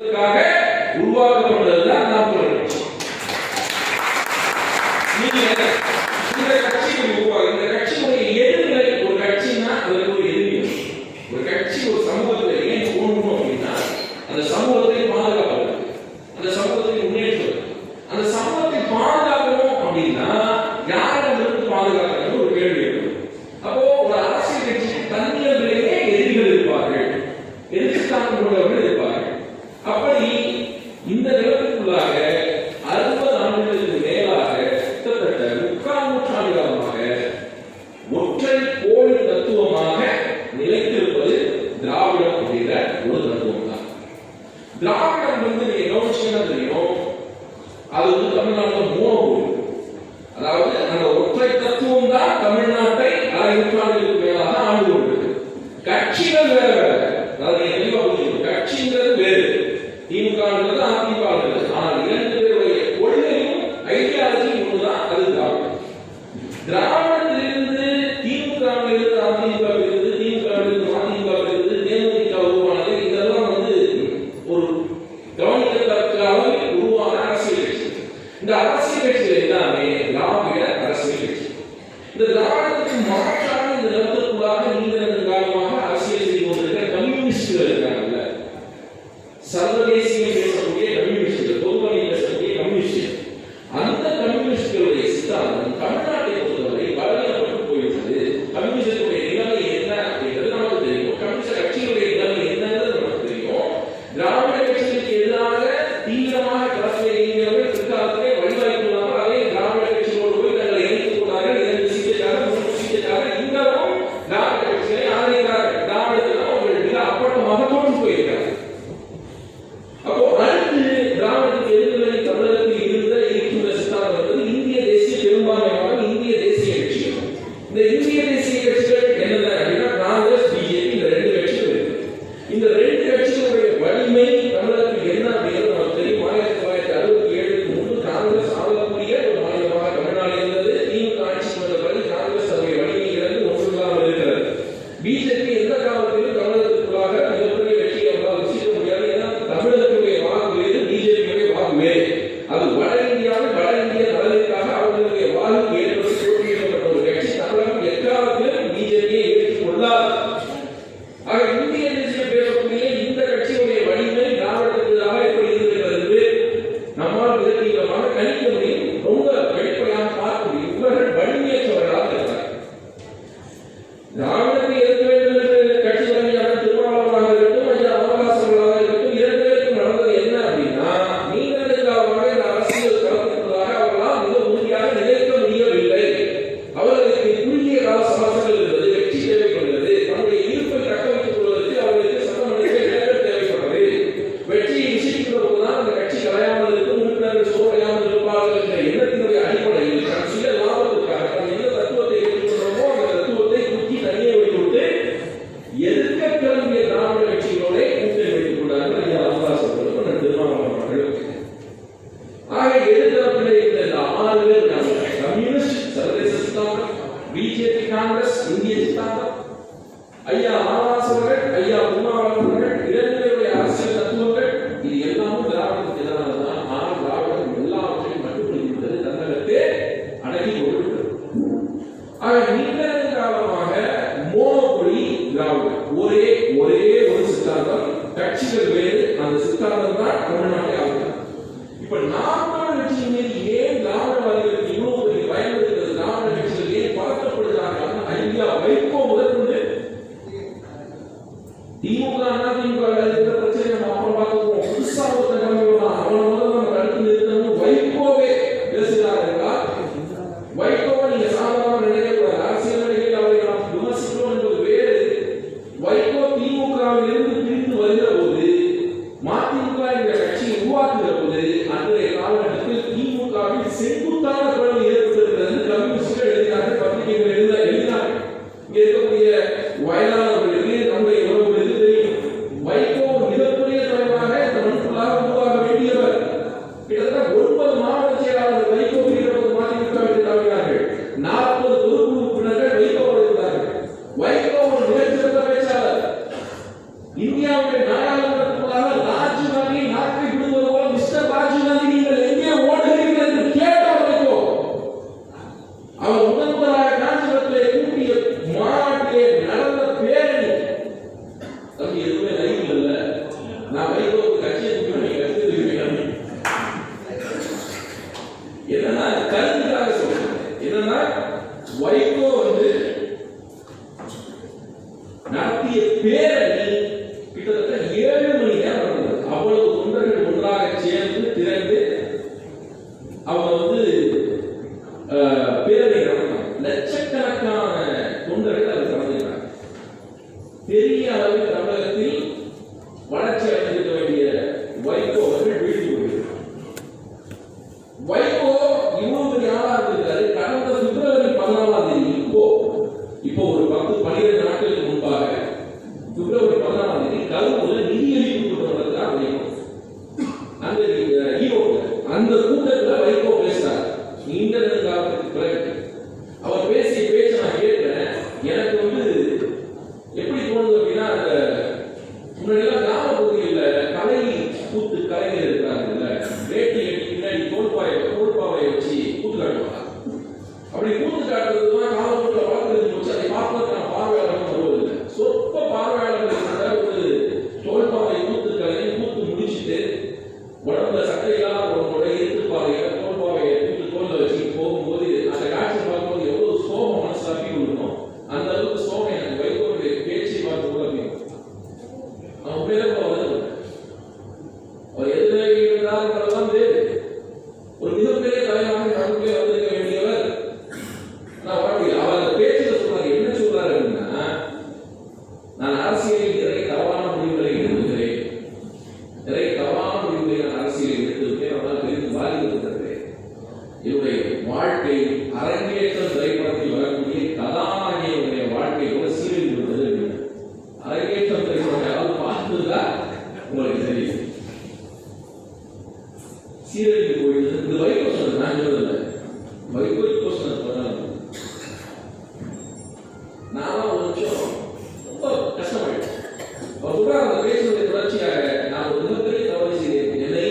உருவாக்கப்பட்டதுதான் நாம் சொல்றோம். நீங்க இந்த கட்சியை உருவாக்க இந்த கட்சியுடைய எதிர்நிலை ஒரு கட்சின்னா அதுக்கு ஒரு எதிரி ஒரு கட்சி ஒரு சமூகத்தில் ஏன் தோணும் அப்படின்னா அந்த சமூகத்தை பாதுகாப்பது அந்த சமூகத்தை முன்னேற்றுவது அந்த சமூகத்தை பாதுகாக்கணும் அப்படின்னா யாரிடமிருந்து பாதுகாக்கணும் ஒரு கேள்வி இருக்கு. அப்போ ஒரு அரசியல் கட்சி தன்னிலே எதிரிகள் இருப்பார்கள் எதிர்த்தாக்கம் கொண்டவர்கள் இருப்பார்கள். அப்படி இந்த நிலத்திற்குள்ளாக 60 ஆண்டுகளுக்கு மேலாக கிட்டத்தட்ட 3/4 நூற்றாண்டு காலமாக ஒற்றை போலி தத்துவமாக நிலைத்திருப்பது திராவிடம் அப்படிங்கிற ஒரு தத்துவம் தான். திராவிடம் நீங்க கவனிச்சீங்கன்னா தெரியும், அது தமிழ்நாட்டில் மோனோபோலி. அதாவது அந்த ஒற்றை தத்துவம் தான் தமிழ்நாட்டை 1/2 நூற்றாண்டுகளுக்கு மேலாக ஆண்டு கொண்டிருக்கு. கட்சிகள் வேற வேற, அதாவது தெளிவா புரிஞ்சுக்கணும். கட்சிங்கிறது வேறு, திமுக அதிமுக. ஆனால் 2 பேருடைய கொள்கையும் ஐடியாலஜியும் ஒண்ணுதான், அது திராவிடம். திராவிடத்திலிருந்து திமுகவிலிருந்து அதிமுகவிலிருந்து திமுகவிலிருந்து அதிமுகவிலிருந்து தேமுதிக உருவானது. இதெல்லாம் ஒரு கவனிக்கத்தக்க அளவில் உருவான அரசியல் கட்சி. இந்த அரசியல் கட்சிகள் எல்லாமே திராவிட அரசியல் கட்சி. இந்த திராவிடத்துக்கு மாற்றான இந்த நிலத்திற்குள்ளாக நீண்ட காலமாக அரசியல் செய்து கொண்டிருக்கிற கம்யூனிஸ்டுகள் இருக்காங்கல்ல, சர்வதேசியம் பேசக்கூடிய கம்யூனிஸ்டுகள், பொதுமொழி பேசக்கூடிய கம்யூனிஸ்டுகள், அந்த கம்யூனிஸ்டுகளுடைய சித்தாந்தம் தமிழ்நாட்டை பொறுத்தவரை பலவீனப்பட்டு போயிட்டது. கம்யூனிஸ்டுடைய நிலைமை என்ன அப்படின்றது நமக்கு தெரியும். கம்யூனிஸ்ட் கட்சிகளுடைய நிலைமை என்னன்றது நமக்கு தெரியும். திராவிட கட்சிகளுக்கு எதிராக தீவிரமாக களத்தில் இயங்கியவர்கள் பிற்காலத்திலே வழிவாய்ப்புள்ளார்கள். அதே திராவிட கட்சிகளோடு போய் தங்களை இணைத்துக் கொண்டார்கள். 2 சீட்டுக்காக 3 சீட்டுக்காக இன்னமும் திராவிட கட்சிகளை ஆதரிக்கிறார்கள். திராவிடத்தில் அவர்கள் மிக அப்பட்டமாக தோற்று போயிருக்கிறார்கள். அப்போ அடுத்து திராவிடத்துக்கு எதிர்நிலை தமிழகத்தில் இருக்கின்ற சித்தாந்தம் என்பது இந்திய தேசிய பெரும்பான்மையான இந்திய தேசிய கட்சிகள். இந்த இந்திய தேசிய கட்சிகள் என்னென்ன அப்படின்னா காங்கிரஸ், பிஜேபி, இந்த 2 கட்சிகள் இருக்கு. இந்த 2 கட்சிகளுடைய வலிமை தமிழகத்தில் என்ன அப்படிங்கிறது நமக்கு தெரியும். 1967 நடுவில் ஒரு கட்சியை என்னன்னா கருத்துக்காக சொல்றேன். என்னன்னா வைகோ வந்து நடத்திய பேரணி கிட்டத்தட்ட 7 மணி நேரம் நடந்தது. அவ்வளவு தொண்டர்கள் ஒன்றாக சேர்ந்து திரண்டு அவங்க வந்து பேரணி நடத்தினாங்க. லட்சக்கணக்கான தொண்டர்கள் அது கலந்துக்கிறாங்க. பெரிய அளவில் தமிழகத்தில் வளர்ச்சி அடைந்திருக்க வேண்டிய வைகோ அவர்கள் வீழ்ச்சி கொண்டிருக்கிறார். வைகோ இவ்வளவு பெரிய ஆளா இருந்திருக்காரு. கடந்த பிப்ரவரி 14ஆம் தேதி இப்போ ஒரு 10-12 நாட்களுக்கு முன்பாக பிப்ரவரி 14ஆம் தேதி கரூர்ல நிதியளிப்பு கூட்டம் நடத்துறார் வைகோ. அந்த ஈரோடு அந்த கூட்டத்தில் வைகோ பேசுறார். நீண்ட காலத்துக்கு பிறகு அவர் பேசிய பேச்சை நான் கேட்கிறேன். எனக்கு வந்து எப்படி தோணுது அப்படின்னா, அந்த முன்னாடியெல்லாம் கிராம பகுதிகளில் கலை கூத்து கலைஞர் இருக்கிறாங்கல்ல, வேட்டி கட்டி பின்னாடி தோல்பாவை வச்சு கூத்து காட்டுவாங்க. அப்படி கூத்து காட்டுறதுதான் காலப்போக்கில் வளர்ந்து போச்சு. அதை பார்ப்பதற்கு நான் பார்வையாளர்கள் வருவதில்லை. சொற்ப பார்வையாளர்கள் ஒரு தோல்பாவை கூத்து கலைஞர் கூத்து முடிச்சுட்டு உடம்புல சட்டையெல்லாம் உடம்போட இருப்பாவையை தோல்பாவையை கூட்டு தோல்ல வச்சு போகும்போது அந்த காட்சி பார்க்கும்போது எவ்வளவு சோகம் மனசு அப்படி கொடுக்கணும். அந்த அளவுக்கு சோகம் எனக்கு வைகோடைய பேச்சை பார்த்து கூட அப்படி அவன் உண்மையிலே வருது. அவர் எதிரே இருந்தாலும் வேறு ஒரு மிகப்பெரிய தலைவராக நமக்கே வந்திருக்க வேண்டியவர். நான் வாழ்க்கை அவர் அந்த பேச்சில் சொல்றாரு. என்ன சொல்றாரு அப்படின்னா, நான் அரசியலில் நிறைய தவறான முடிவுகளை எடுத்துக்கிறேன், நிறைய தவறான முடிவுகளை நான் அரசியலில் எடுத்திருக்கேன், அதனால் பெரிதும் பாதிக்கப்பட்டிருக்கிறேன். என்னுடைய வாழ்க்கை அரங்கேற்றம் திரைப்படத்தில் வரக்கூடிய கதாநாயகனுடைய வாழ்க்கை கூட சீரழிந்து விட்டது அப்படின்னு. அரங்கேற்றம் திரைப்படம் யாராவது பார்த்துதான் உங்களுக்கு தெரியும். சீரழிந்து போயிடுது. இது வைகோ சொன்னது, நான் சொல்லல. வைகோ சொன்னது. நான் ஒரு நிமிஷம் ரொம்ப கஷ்டமாயிட்டேன். அவர் சொல்ற அந்த பேசுவதை தொடர்ச்சியாக நான் ஒரு மிகப்பெரிய தவறு செய்தேன். என்னை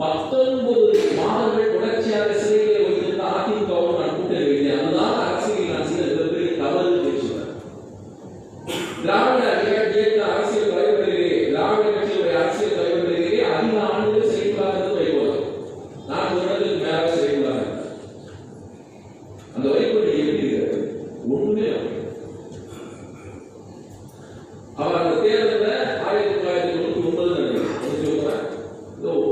19 மாதங்கள் தொடர்ச்சியாக சிறைகளை வைத்திருந்த அதிமுகவும் நான் கூட்டணி வைத்தேன். அதுதான் அரசியலில் நான் செய்த மிகப்பெரிய தவறு பேசுவேன். திராவிட இயக்க அரசியல் தலைவர்களிலே, திராவிட கட்சியுடைய அரசியல் தலைவர்களிலே அதிக ஆண்டுகள் சிறைக்குள்ளாக வைகோ. 4 வருடங்களுக்கு மேலாக சிறைக்குள்ளாக அந்த வைகோ எப்படி இருக்கிறது? ஒண்ணுமே அவர் அந்த தேர்தலில் 1999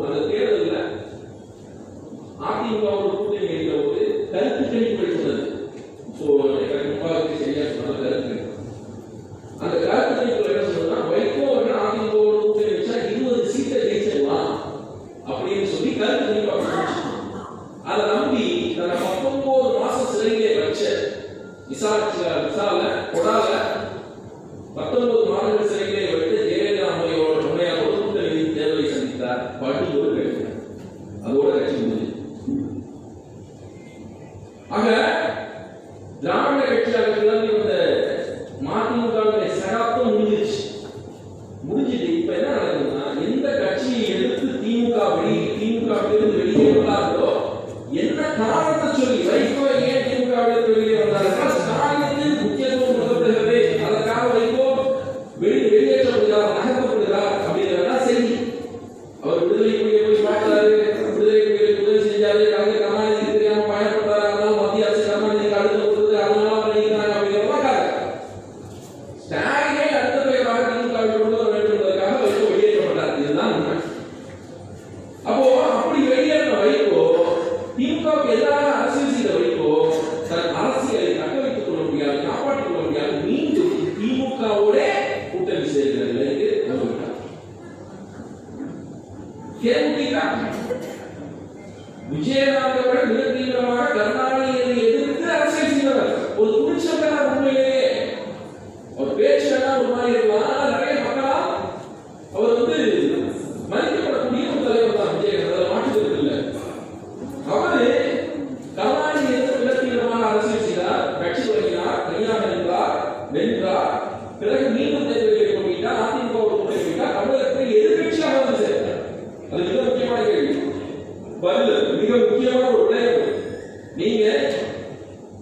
அந்த தேர்தலில் அதிமுக கூட்டணி வைத்த போது கருத்து கணிப்புகள் சொன்னது. சரியா சொன்ன கருத்து அந்த கருத்து கணிப்புகள் என்ன சொன்னா, வைகோ அதிமுக கூட்டணி வச்சா 20 சீட்டை ஜெயிச்சிடலாம் அப்படின்னு சொல்லி கருத்து கணிப்பு. அதை நம்பி 19 மாசம் சிறையிலே வச்ச விசால கொடால 19 மாதங்கள் சிறையிலே வைத்து ஜெயலலிதா அம்மையோட கூட்டணி தேர்தலை சந்தித்தார். பட்டியோடு கிடைத்தார். அதோட கட்சி முடிஞ்சு. ஆக திராவிட கட்சியாக கிளம்பி வந்த மதிமுகவுடைய சகாப்தம் முடிஞ்சிருச்சு. இப்ப என்ன நடக்குதுன்னா, எந்த கட்சியை எடுத்து திமுகவிலிருந்து வெளியே வந்தார்களோ, என்ன காரணத்தை சொல்லி வைகோ ஏன் திமுகவிலிருந்து வெளியே வந்தார்கள், ஸ்டாலினுக்கு முக்கியத்துவம் கொடுக்கப்படுகிறது, அதற்காக வைகோ வெளியேற்றப்படுகிறார், நகர்த்தப்படுகிறார் அப்படிங்கிறதா செய்தி. அவர் விடுதலை புலியை போய் பார்த்தாரு, விடுதலை புலிகளுக்கு உதவி செஞ்சாரு, கருணாநிதி தெரியாம பயணப்பட்டாரு, அதனால மத்திய அரசு கருணாநிதிக்கு அடுத்து கொடுத்தது, அதனால நினைக்கிறாங்க அப்படிங்கிறதா காரணம். ஸ்டாலினை அடுத்த பெயராக திமுகவில் கொண்டு வர வேண்டும் என்பதற்காக வைகோ வெளியேற்றப்பட்டார். இதுதான் உண்மை. அப்போ அப்படி வெளியேற்ற வைகோ திமுகவுக்கு எதிராக அரசியல் செய்த வைகோ தன் அரசியலை தக்க வைத்துக் கொள்ள முடியாது, காப்பாற்றிக் கொள்ள முடியாது, மீண்டும் திமுகவோட கூட்டணி சேர்கிற நிலைக்கு வந்துவிட்டார். விஜயகாந்தோட மிக தீவிரமாக கருணாநிதியை எதிர்த்து அரசியல் செய்தவர். ஒரு துணிச்சலான உண்மையிலேயே ஒரு பேச்சு ஒரு மாதிரி இருக்கலாம். நிறைய மக்களா அவர் மதிக்கப்படக்கூடிய ஒரு தலைவர் தான் விஜயகாந்த், மாற்றுகிறது இல்லை. அவரு கருணாநிதி எதிர்த்து மிக தீவிரமாக அரசியல் செய்தார், கட்சி தொடங்கினார், தனியாக இருந்தார், வென்றார். பிறகு மீண்டும் தேர்தலில் போட்டியிட்டார், அதிமுக போட்டியிட்டார், தமிழகத்தில் எதிர்கட்சியாக வந்து சேர்ந்தார். அது மிக முக்கியமான கேள்வி. மிக முக்கியமான ஒரு விடயம். நீங்க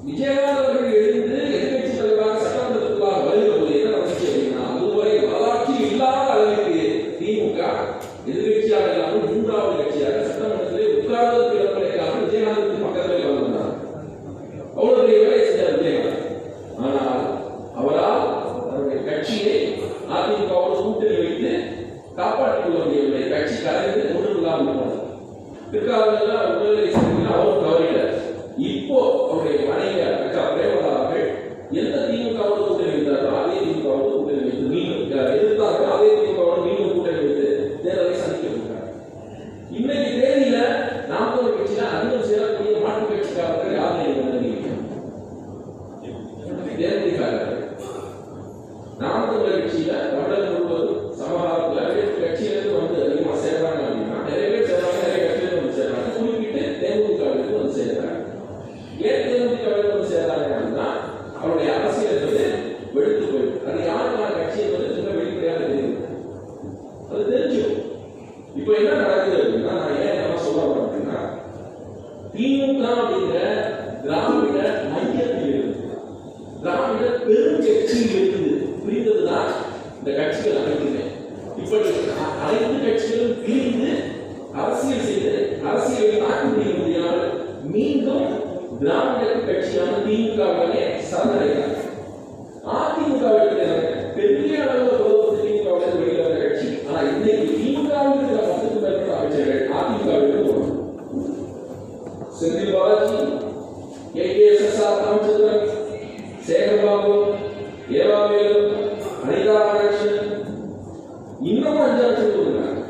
விஜயகாந்த் அவர்கள் எழுந்து எதிர்கட்சி தலைவராக சட்டமன்றத்துக்குள்ளாக வருகிற போது என்ன நடந்துச்சு அப்படின்னா, அதுவரை வரலாற்றில் இல்லாத அளவுக்கு திமுக எதிர்கட்சியாக இல்லாமல் மூன்றாவது கட்சியாக சட்டமன்றத்திலே உட்கார்ந்ததற்கு இடமளிக்காமல் விஜயகாந்துக்கு பக்கத்தில் வந்தார். அவ்வளவு பெரிய வேலை செய்தார் விஜயகாந்த். ஆனால் அவரால் அவருடைய கட்சியை அதிமுகவோடு கூட்டணி வைத்து காப்பாற்றிக் கொள்ள முடியவில்லை. கட்சி கலைந்து ஒன்றுமில்லாமல் போனது. பிற்காலத்தில் உடல்நிலை செய்து அவரும் தவறினார். இப்போ அவருடைய மனைவி அக்கா பிரேமலா அவர்கள் எந்த திமுகவோடு கூட்டணி வைத்தாரோ அதே திமுகவோடு கூட்டணி வைத்து மீண்டும் எதிர்த்தாங்க. அதே திமுகவோடு மீண்டும் கூட்டணி வைத்து தேர்தலை சந்திக்கிறார். இன்னைக்கு தேதியில நாம் தமிழர் கட்சியில அதிகம் சேரக்கூடிய மாற்றுக் கட்சிக்காரர்கள் யாரும் தேர்தலுக்காக நாம் தமிழர் கட்சியில தமிழகம் முழுவதும் சமகாலத்தில் கட்சியிலிருந்து வந்து அதிகமாக சேர்றாங்க அப்படின்னா நிறைய பேர் சேர்றாங்க, நிறைய கட்சியிலிருந்து வந்து சேர்றாங்க. குறிப்பிட்டு தேமுதிகவிலிருந்து வந்து சேர்றாங்க. ஏன் தேமுதிகவிலிருந்து வந்து சேர்றாங்க அப்படின்னா அவருடைய அரசியல் என்பது வெளுத்து போயிடும். அது யாருக்கான கட்சி என்பது மிக வெளிப்படையாக தெரியும். அது தெரிஞ்சும் இப்போ என்ன நடக்குது அப்படின்னா நான் ஏன் என்ன சொல்ல வரேன் அப்படின்னா திமுக அப்படிங்கிற திராவிட மையத்தில் இருக்கு, திராவிட பெருங்கட்சியில் இருக்குது. புரிந்ததுதான் இந்த கட்சிகள் அனைத்துமே. இப்படி அனைத்து கட்சிகளும் பிரிந்து அரசியல் செய்து அரசியலை தாக்கி முடிய முடியாமல் மீண்டும் திராவிட கட்சியான திமுகவே சரணடைகிறார். அதிமுக பெரிய அளவில் திமுக வெளியில் வந்த கட்சி. ஆனா இன்னைக்கு திமுகவில் 10க்கும் மேற்பட்ட அமைச்சர்கள் அதிமுகவிற்கு செந்தில் பாலாஜி, KKSSR ராமச்சந்திரன், சேகர்பாபு, ஏவாவேலு, அனிதா ராமகிருஷ்ணன், இன்னும் 5 அமைச்சர்கள் இருக்காங்க.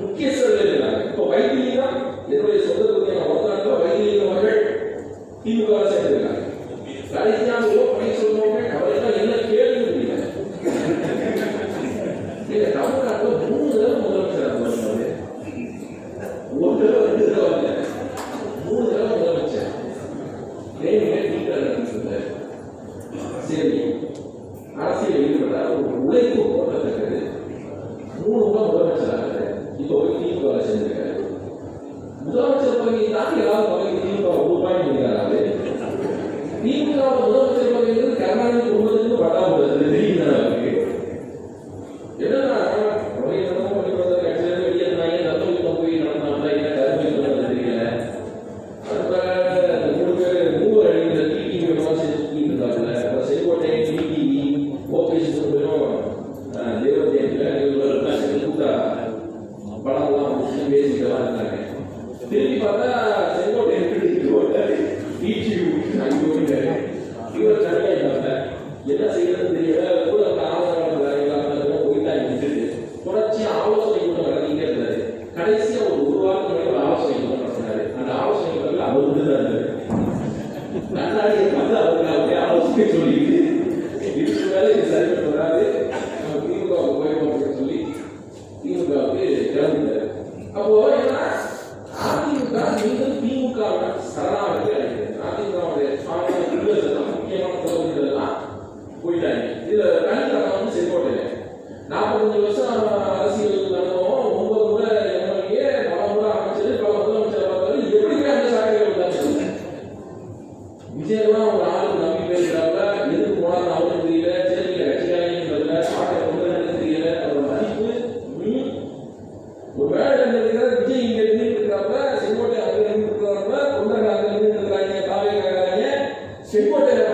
முக்கியஸ்தர்கள் இருக்காங்க. இப்போ வைத்திலிங்கம் என்னுடைய சொந்த தொகுதியான ஒருத்தாண்டில் வைத்திலிங்கம் அவர்கள் திமுக சேர்ந்திருக்காங்க. கடைசியாக பணி சொல்லுவாங்க. அவரெல்லாம் என்ன கேள்வி முடியல. தமிழ்நாட்டில் 3 தடவை முதலமைச்சர் ஒரு தடவை 2 தடவை 3 தடவை முதலமைச்சர். சரி, அரசியல் ஈடுபட்டார். ஒரு உழைப்பு போட்டத்தக்கது 3 முறை முதலமைச்சராக இப்போ போய் திமுக சேர்ந்திருக்காரு. முதலமைச்சர் பதவியை தாண்டி ஏதாவது பதவி திமுக ரூபாய் முடிக்கிறாரு. திமுக முதலமைச்சர் பதவியிலிருந்து கருணாநிதி குடும்பத்திலிருந்து பட்டாபுரத்து தெரியுது. என்னன்னா கட்சியிலிருந்து வெளியேறினாங்க, தத்துவ போய் நடந்தாங்க, என்ன கருமை சொல்றது தெரியல. அது 3 பேர் மூவர் அழிந்த டிடிவி சுற்றிட்டு இருந்தாங்க. செங்கோட்டை, டிடிவி, ஓபிஎஸ் தேவதேவில கூட்டா படம்லாம் பேசிக்கலாம் இருந்தாங்க. திரும்பி பார்த்தா செங்கோட்டை இவர் தனியாக என்ன செய்யறது தெரியல. தொடர்ச்சியா ஆலோசனை கூட்டம் நடத்திட்டே இருந்தாரு. கடைசியா ஒரு வாரத்துக்கு ஒரு ஆலோசனை கூட்டம் நடத்தினாரு. அந்த ஆலோசனை கூட்டத்தில் அவர் இருந்தாரு. கண்ணாடியை பார்த்து அவருக்கு அப்படியே ஆலோசனை சொல்லிட்டு இதுக்கு மேல இது சரிபட்டு வராது, திமுக போய் சொல்லி திமுகவுக்கு கிளம்பிட்டாரு. அப்போ ஏன்னா அதிமுக மீண்டும் திமுக சரணாகி அடைகிறது. அதிமுகவுடைய முக்கியமான தொகுதிகளெல்லாம் போயிட்டாங்க. இதுல தனித்தரம் செங்கோட்டையில 45 வருஷம் அரசியல் நடந்தோம். 9 முறை எம்எல்ஏ, பல முறை அமைச்சர், பல முதலமைச்சர் பார்த்தாரு. எப்படியுமே அந்த சாட்டைகள் இருந்தாங்க. விஜயெல்லாம் ஒரு ஆளுக்கு நம்பி பேசுறாங்க. எதுக்கு போனாலும் அவருக்கு தெரியல, சேர்க்கல கட்சிக்காரங்க தெரியல, சாட்டை கொண்டு தெரியல. அவரோட மதிப்பு ஒரு வேலை விஜய் இங்க நின்று இருக்கிறாங்க, செங்கோட்டை அங்க நின்று இருக்கிறாங்க, தொண்டர்கள் அங்க நின்று இருக்கிறாங்க, காவியக்காரங்க செங்கோட்டையில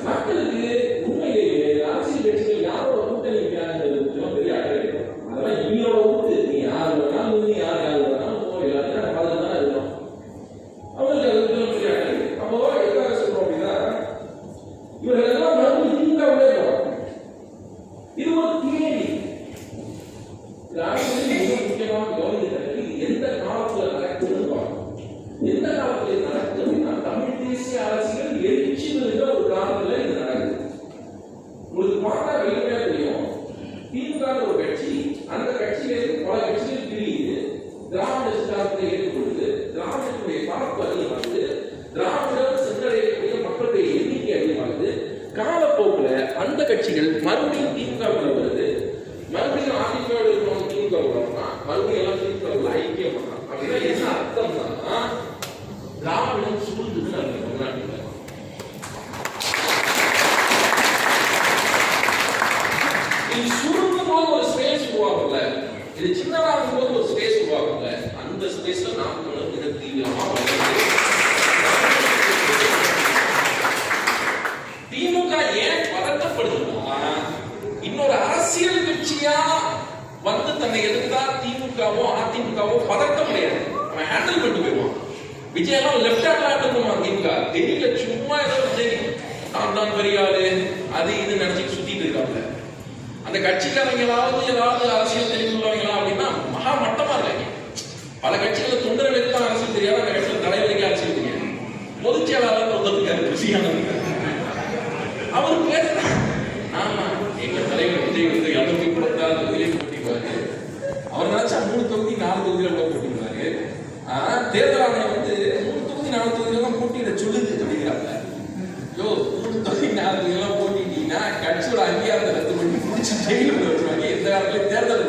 மக்களுக்கு உண்மையிலேயே அரசியல் கட்சிகள் யாரோட கூட்டணி வைக்கிறாங்க பெரிய அக்கறை. அதெல்லாம் இவங்களோட ஊட்டு. நீ யார் வேணாலும் நீ யார் வேணாலும் எல்லாத்தையும் பார்த்துட்டு தான் இருக்கணும். அவங்களுக்கு அது பெரிய அக்கறை. அப்போ எதுக்காக சொல்றோம் அப்படின்னா இவர்கள் எல்லாம் மறுபடியும் திமுக உள்ளே போறோம். கட்சிகள் மறுபடியும் திமுக வருது, மறுபடியும் அதிமுக இருக்கிறவங்க திமுக வரலாம், மறுபடியும் எல்லாம் திமுக ஐக்கியம் பண்ணலாம். அப்படின்னா என்ன அர்த்தம்னா திராவிடம் சூழ்ந்துன்னு அர்த்தம். தமிழ்நாட்டில் இது சுருங்கும் போது ஒரு ஸ்பேஸ் உருவாகும்ல, இது சின்னதாகும் போது ஒரு ஸ்பேஸ் உருவாகும்ல, அந்த ஸ்பேஸ்ல நாம் மிக தீவிரமா திமுக ஏன் பதட்டப்படுதுன்னா, இன்னொரு அரசியல் கட்சியா வந்து தன்னை எதிர்த்தா திமுகவோ அதிமுகவோ பதட்டம் கிடையாது, அவன் ஹேண்டில் பண்ணிட்டு போயிடுவான். விஜயெல்லாம் லெப்ட் ஹேண்ட்ல ஹேண்டில் பண்ணுவான். திமுக தெரியல, சும்மா ஏதோ விஜய் தான் பெரியாரு அது இது நினைச்சிட்டு சுத்திட்டு இருக்காங்க. அந்த கட்சிக்காரங்களாவது ஏதாவது அரசியல் தெரிந்துள்ளவங்களா அப்படின்னா மகா மட்டமா இருக்காங்க. பல கட்சிகள் தொண்டர்களுக்கு தான் அரசியல் தெரியாது, அந்த கட்சியில் தலைவருக்கு அரசியல் தெரியாது. பொதுச் செயலாளர் ஒருத்தருக்காரு ருசியானவர், அவர் பேசுற ஆமா எங்க தலைவர் விஜய் வந்து 236 தொகுதியிலே போட்டிடுவாரு, அவர் நினைச்சா 3 தொகுதி 4 தொகுதியில கூட போட்டிடுவாரு. ஆனா தேர்தல் ஆணையம் வந்து 3 தொகுதி 4 தொகுதியில தான் போட்டியிட சொல்லுது அப்படிங்கிறாங்க. யோ 3 தொகுதி 4 தொகுதியெல்லாம் போட்டிட்டீங்கன்னா கட்சியோட அங்கீகாரத்தை ரத்து பண்ணி முடிச்சு ஜெயிலுக்கு வச்சுருவாங்க. எந்த காலத்துலயும் தேர்தல்